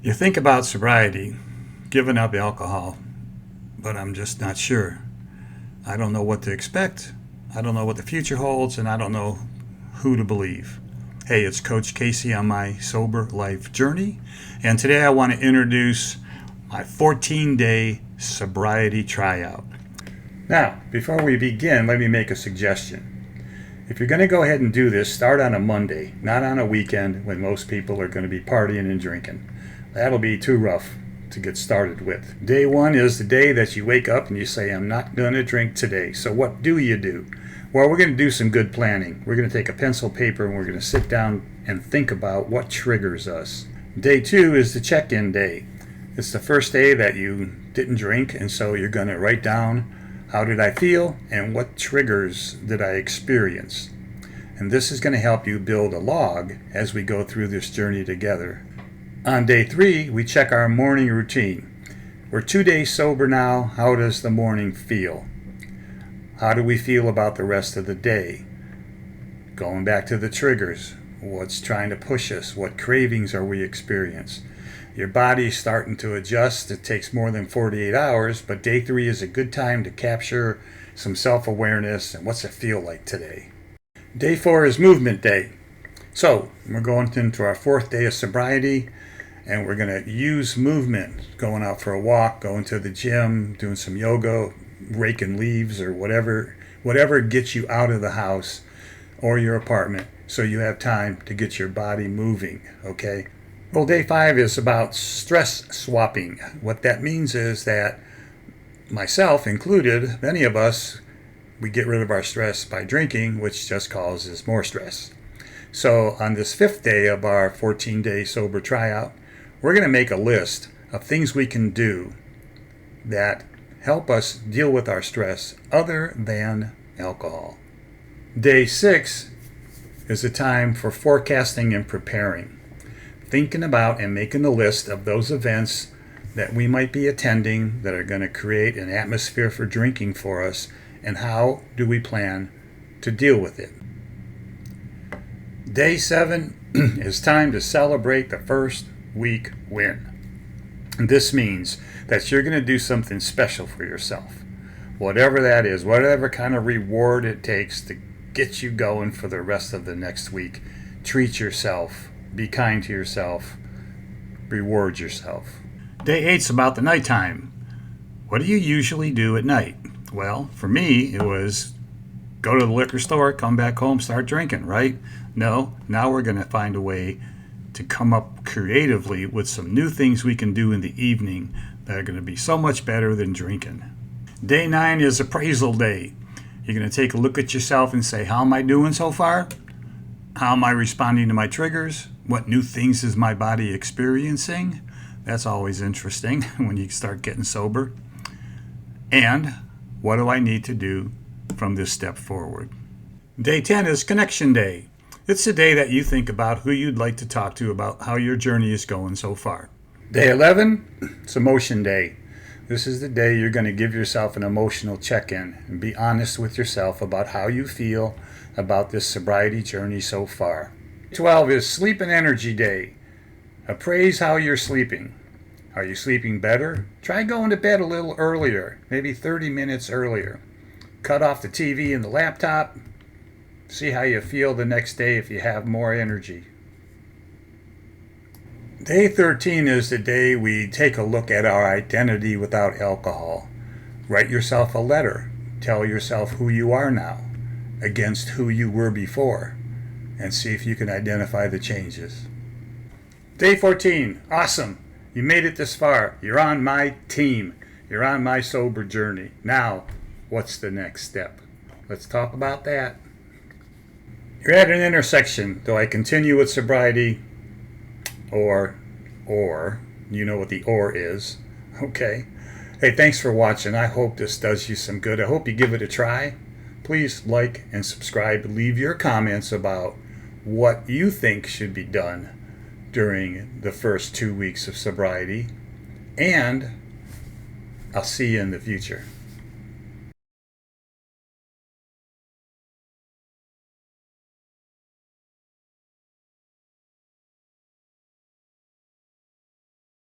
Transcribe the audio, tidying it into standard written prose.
You think about sobriety, giving up alcohol, but I'm just not sure. I don't know what to expect. I don't know what the future holds, and I don't know who to believe. Hey, it's Coach Casey on my sober life journey, and today I want to introduce my 14-day sobriety tryout. Now, before we begin, let me make a suggestion. If you're going to go ahead and do this, start on a Monday, not on a weekend when most people are going to be partying and drinking. That'll be too rough to get started with. Day one is the day that you wake up and you say, I'm not going to drink today. So what do you do? Well, we're going to do some good planning. We're going to take a pencil, paper, and we're going to sit down and think about what triggers us. Day two is the check-in day. It's the first day that you didn't drink, and so you're going to write down how did I feel and what triggers did I experience. And this is going to help you build a log as we go through this journey together. On day three, we check our morning routine. We're 2 days sober now. How does the morning feel? How do we feel about the rest of the day? Going back to the triggers. What's trying to push us? What cravings are we experiencing? Your body's starting to adjust. It takes more than 48 hours, but day three is a good time to capture some self-awareness and what's it feel like today. Day four is movement day. So we're going into our fourth day of sobriety, and we're going to use movement, going out for a walk, going to the gym, doing some yoga, raking leaves, or whatever gets you out of the house or your apartment so you have time to get your body moving, okay? Well, day five is about stress swapping. What that means is that myself included, many of us, we get rid of our stress by drinking, which just causes more stress. So on this fifth day of our 14-day sober tryout, we're going to make a list of things we can do that help us deal with our stress other than alcohol. Day six is a time for forecasting and preparing. Thinking about and making a list of those events that we might be attending that are going to create an atmosphere for drinking for us, and how do we plan to deal with it. Day seven is time to celebrate the first week win. And this means that you're going to do something special for yourself. Whatever that is, whatever kind of reward it takes to get you going for the rest of the next week. Treat yourself. Be kind to yourself. Reward yourself. Day eight's about the nighttime. What do you usually do at night? Well, for me, it was go to the liquor store, come back home, start drinking, right? No, now we're going to find a way to come up creatively with some new things we can do in the evening that are going to be so much better than drinking. Day nine is appraisal day. You're going to take a look at yourself and say, how am I doing so far? How am I responding to my triggers? What new things is my body experiencing? That's always interesting when you start getting sober. And what do I need to do from this step forward? Day 10 is connection day. It's the day that you think about who you'd like to talk to about how your journey is going so far. Day 11, it's emotion day. This is the day you're going to give yourself an emotional check-in and be honest with yourself about how you feel about this sobriety journey so far. 12 is sleep and energy day. Appraise how you're sleeping. Are you sleeping better? Try going to bed a little earlier, maybe 30 minutes earlier. Cut off the TV and the laptop. See how you feel the next day if you have more energy. Day 13 is the day we take a look at our identity without alcohol. Write yourself a letter. Tell yourself who you are now against who you were before, and see if you can identify the changes. Day 14, awesome. You made it this far. You're on my team. You're on my sober journey. Now, what's the next step? Let's talk about that. You're at an intersection. Do I continue with sobriety or you know what the or is? Okay. Hey, thanks for watching. I hope this does you some good. I hope you give it a try. Please like and subscribe. Leave your comments about what you think should be done during the first 2 weeks of sobriety. And I'll see you in the future.